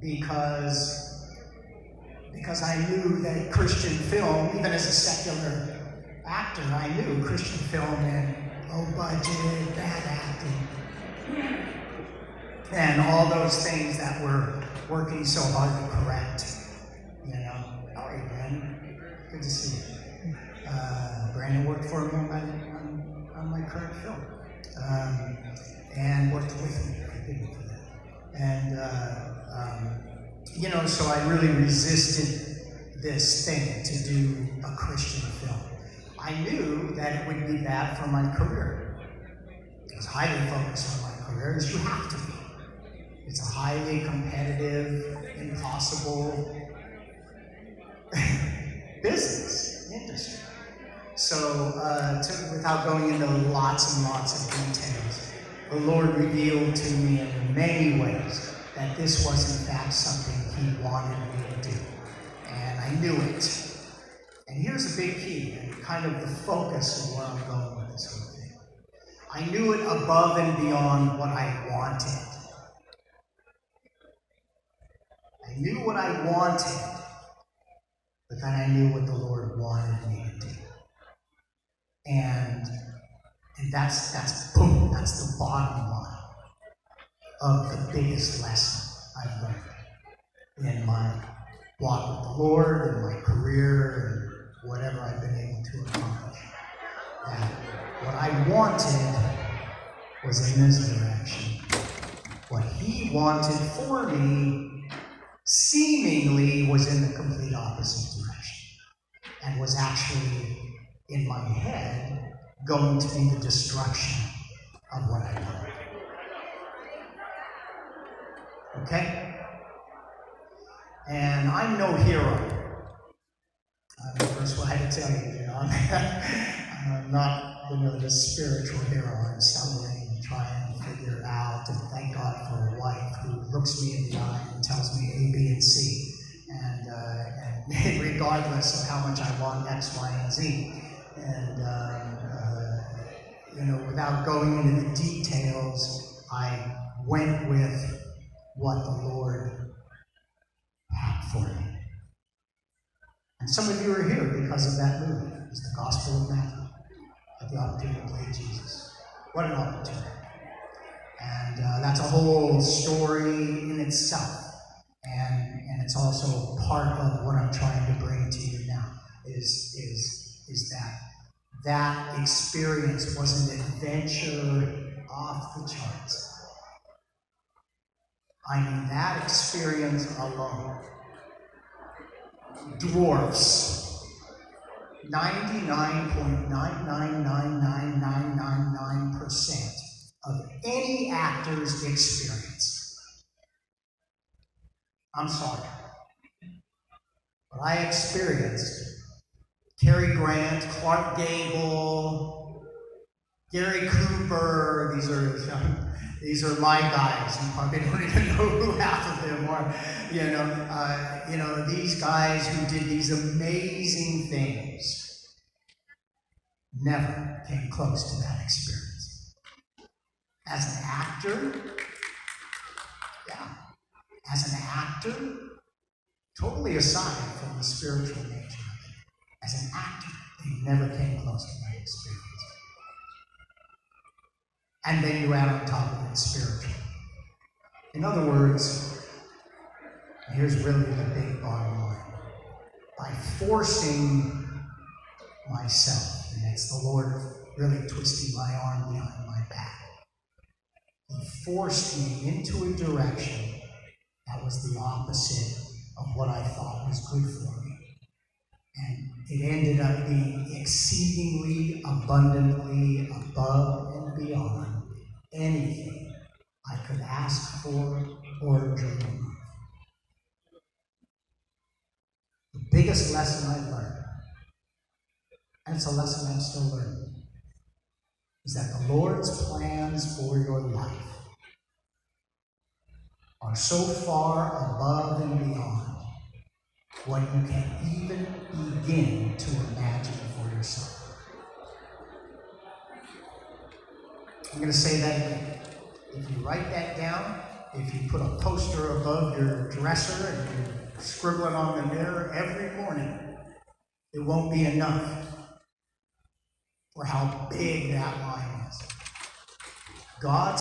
because I knew that Christian film, even as a secular actor, I knew Christian film meant low budget, bad acting, and all those things that we're working so hard to correct. You know, all right, Brandon, good to see you. Brandon worked for me on my current film, and worked with me. Thank you for that. And you know, so I really resisted this thing to do a Christian film. I knew that it would be bad for my career. I was highly focused on my career, as you have to be. It's a highly competitive, impossible business, industry. So, without going into lots and lots of details, the Lord revealed to me in many ways that this was in fact something He wanted me to do. And I knew it. And here's a big key, and kind of the focus of where I'm going with this whole thing. I knew it above and beyond what I wanted. I knew what I wanted, but then I knew what the Lord wanted me to do. And that's the bottom line of the biggest lesson I've learned in my walk with the Lord, in my career, and whatever I've been able to accomplish. That what I wanted was in this direction. What He wanted for me seemingly was in the complete opposite direction, and was actually, in my head, going to be the destruction of what I wanted. Okay? And I'm no hero. I'm the first one to tell you, I'm not, the spiritual hero. I'm stumbling and trying to figure it out, and thank God for a wife who looks me in the eye and tells me A, B, and C, and regardless of how much I want X, Y, and Z. And, without going into the details, I went with what the Lord had for me. And some of you are here because of that movie. It's the Gospel of Matthew. I had the opportunity to play Jesus. What an opportunity. And that's a whole story in itself. And it's also part of what I'm trying to bring to you now, is that experience was an adventure off the charts. I mean, that experience alone dwarfs 99.9999999% of any actor's experience. I'm sorry. But I experienced Cary Grant, Clark Gable, Gary Cooper. These are my guys. You probably don't even know who half of them are. These guys who did these amazing things never came close to that experience. As an actor, totally aside from the spiritual nature of it, as an actor, they never came close to that experience. And then you add on top of it spiritual. In other words, here's really the big bottom line. By forcing myself, and it's the Lord really twisting my arm behind my back, He forced me into a direction that was the opposite of what I thought was good for me. And it ended up being exceedingly abundantly above and beyond anything I could ask for or dream of. The biggest lesson I've learned, and it's a lesson I'm still learning, is that the Lord's plans for your life are so far above and beyond what you can even begin to imagine for yourself. I'm going to say that again. If you write that down, if you put a poster above your dresser and you scribble it on the mirror every morning, it won't be enough for how big that line is. God